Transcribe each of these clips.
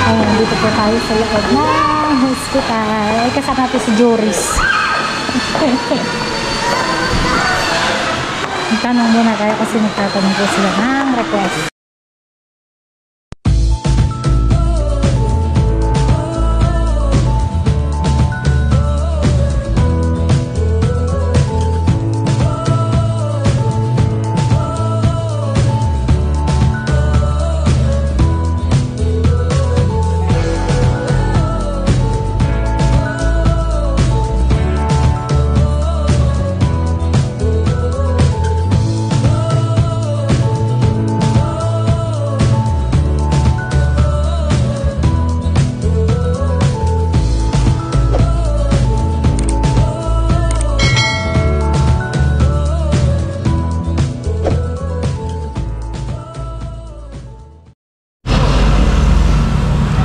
Ayan, dito po tayo sa loob ng hospital. Ay, kasama natin si Joris. Tanong muna tayo kasi nagtatanong po sila ng request.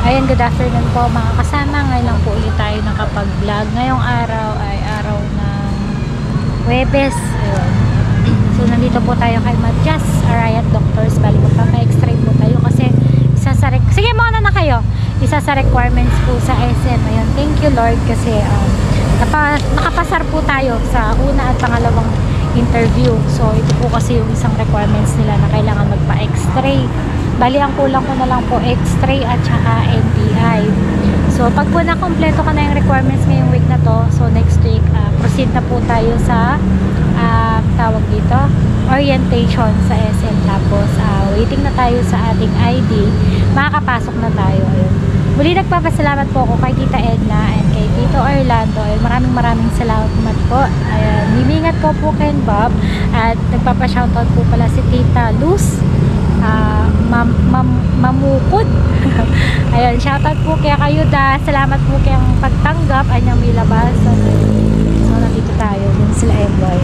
Ayan, good afternoon po mga kasama. Ngayon lang po ulit tayo nakapag-vlog. Ngayong araw ay araw ng Huwebes. Ayun. So, nandito po tayo kay Matias Arayat Doctors. Bali po pa-extray po tayo kasi isa sa sige, muna na kayo. Isa sa requirements po sa SM. Ayun, thank you Lord kasi nakapasar po tayo sa una at pangalawang interview. So, ito po kasi yung isang requirements nila na kailangan magpa-extray. Bali, ang kulang ko na lang po X-ray at saka NBI. So, pag po na-kompleto ka na yung requirements ngayong week na to, so next week, proceed na po tayo sa tawag dito, orientation sa SM. Tapos, waiting na tayo sa ating ID. Makakapasok na tayo. Ayun. Muli, nagpapasalamat po ako kay Tita Edna and kay Tito Orlando. Ayun, maraming salamat po. Ayun, himingat po Ken Bob. At nagpapashoutout po pala si Tita Luz. Mamukod. Ayun, shoutout po kaya kayo da. Salamat po kayang pagtanggap anyang may labasan. So, nandito tayo. Dun sila Emboy.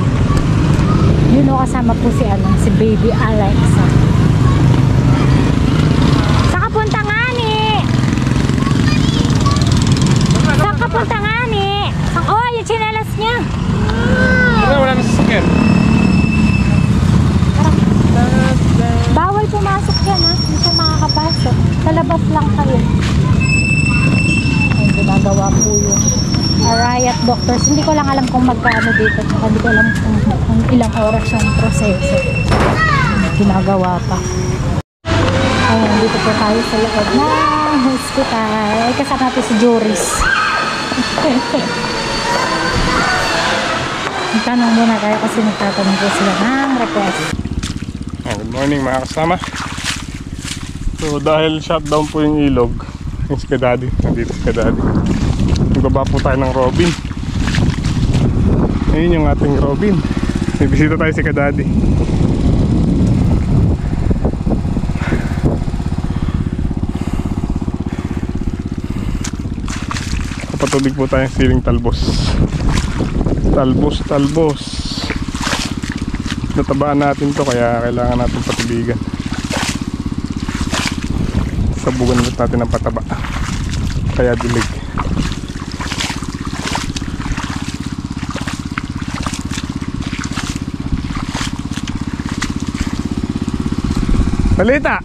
Yun o, kasama po si Baby Alexa. Saan ka punta nga ni? Saan ka punta nga ni? Oh, yung chinelas niya. Wala na sasakyan. Bawal pumasok yan ha. Hindi siya makakapasok. Sa labas lang kayo. Ay, ginagawa po yung Arayat Doctors. Hindi ko lang alam kung magkano dito. Hindi ko alam kung ilang oras yung proseso. Ginagawa pa. Ayan, dito po tayo sa loob ng hospital. Ay, kasama natin si Joris. Tanong muna tayo kasi nagtatanong po sila ng request. Good morning mga kasama. So dahil shutdown po yung ilog, yung si Kadaddy, nandito si Kadaddy. Nagbaba po tayo ng Robin. Ayun yung ating Robin. May bisita tayo si Kadaddy. Kapatubig po tayong siling talbos. Talbos. Natabaan natin to kaya kailangan natin patubigan. Sabugan ulit natin ng pataba. Kaya dilig. Balita!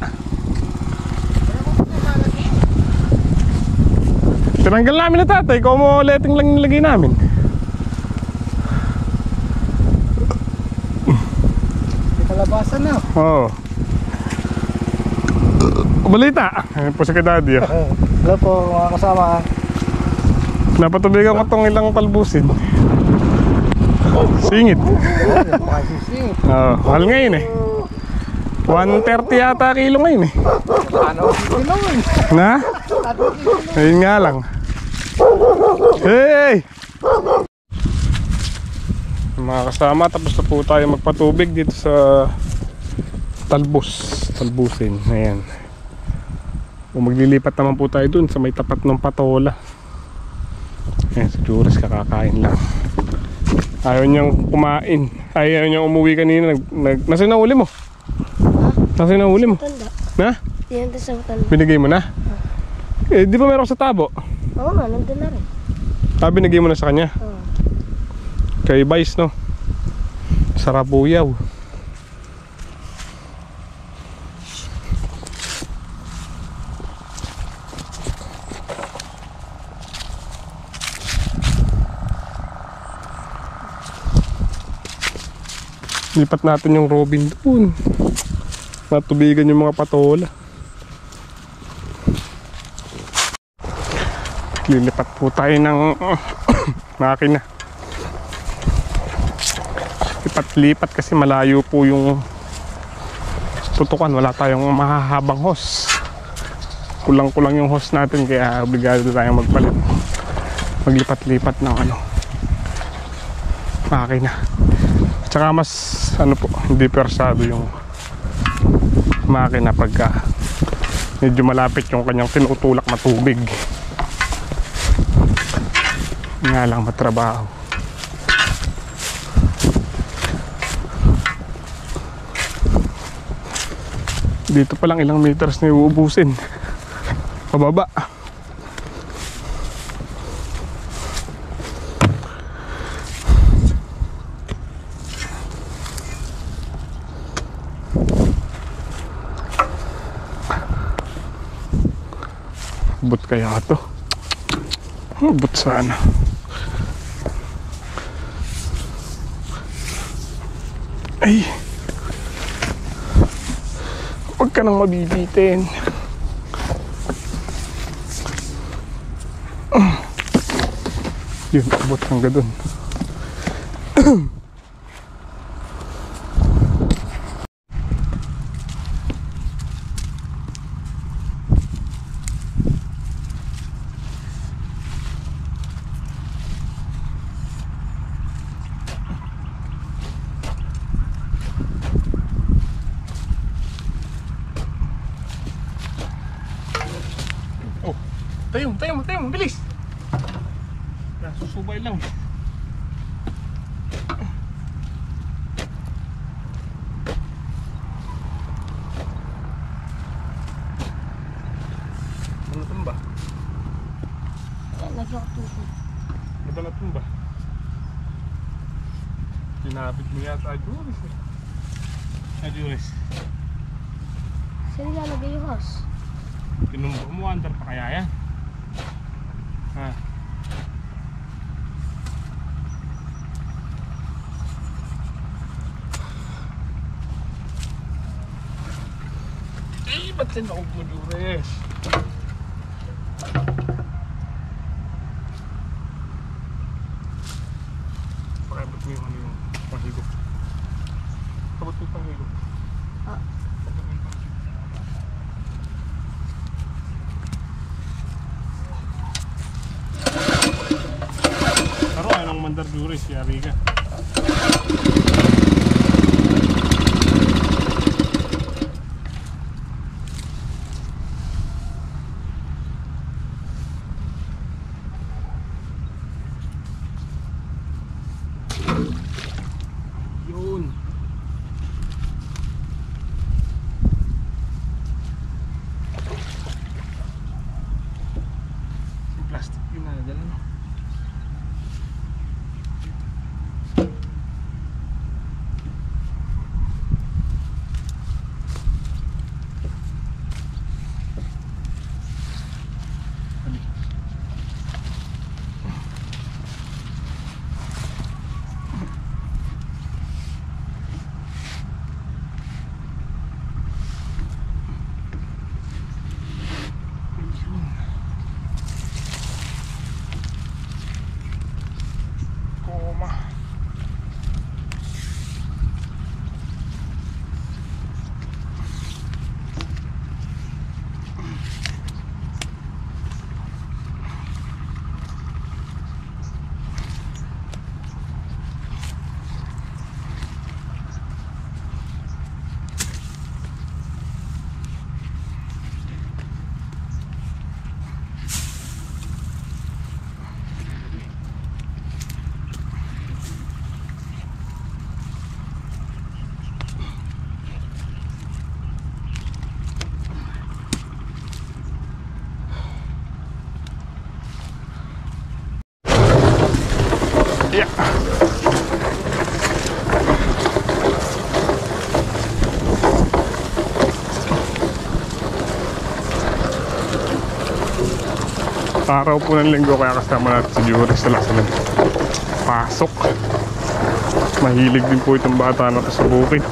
Tinanggal namin na tatay. Ikaw mo letting lang nilagay namin. Kalabasan na. Oo. Balita! Ayun po si Kadaddy. Hello po mga kasama. Napatubigan ko itong ilang talbusin. Singit. Oo, mahal ngayon eh. 130 yata kilo ngayon eh. Ano kilo eh? Na? Ayun nga lang. Hey! Mga kasama, tapos na po tayo magpatubig dito sa talbusin. Ayan. O maglilipat naman po tayo dun sa may tapat ng patola. Ayan, si Juris kakakain lang. Ayaw niyang kumain. Ayaw niyang umuwi kanina. Nasa na uli mo? Nasa na uli mo? Na? Yan sa hotel. Binigay mo na? Eh, di ba meron sa tabo? Oo nga, nandun na rin. Binigay mo na sa kanya? Oo. Kay Vice, no? Sarap buyaw. Lipat natin yung robin dun. Matubigan yung mga patola. Lilipat po tayo ng makina. Lipat-lipat kasi malayo po yung tutukan. Wala tayong mahahabang hose. Kulang-kulang yung hose natin kaya obligado tayong magpalit. Maglipat-lipat ng makina. Tsaka mas po, hindi persado yung makina pagka medyo malapit yung kanyang tinutulak na tubig. Nga lang matrabaho. Dito pa lang ilang meters na iuubusin. Pababa. But kaya to? But sana. Ay. Huwag ka nang mabibitin. Yun, abot hanggang dun. Tayo, bilis! Susubay lang. Ano tumba? Lagi ako tubig. Ano na tumba? Tinapit mo yata Juris Juris. Saan nilalagay yung house? Tinumba mo, andar pa kaya yan? Ha? Eh, ba't sinakog mo, Juris? Pakibot mo yung panghigop. Pakibot mo yung panghigop. Ah. Pero anong mandar Juris, yari ka. Yun. Yung plastic yun na nadala no. Yeah. Araw po ng linggo kaya kasama natin si Juris sa lakas ng pasok. Mahilig din po itong bata na to sa bukid.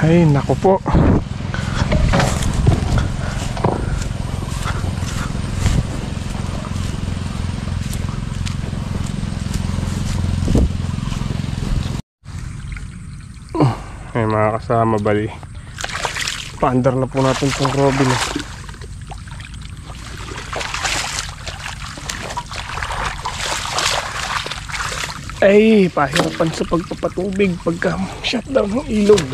Ay, naku po. Ay, mga kasama, bali. Paandar na po natin itong Robin. Ay, pahirapan sa pagpapatubig pagka shutdown ng ilog.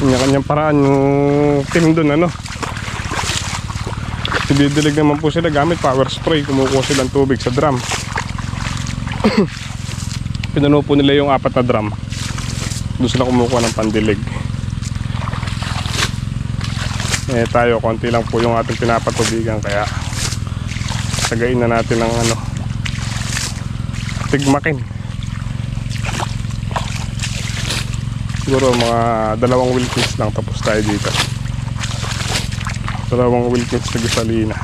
Kanya-kanyang paraan yung team dun, ano. Didilig naman po sila gamit power spray. Kumukuha silang tubig sa drum. Pinuno po nila yung 4 na drum. Doon sila kumukuha ng pandilig. Eh tayo, konti lang po yung ating pinapatubigan, kaya tagayin na natin ng ano, tigmakin. Siguro mga 2 Wilkins lang, tapos tayo dito. 2 Wilkins sa gasolina.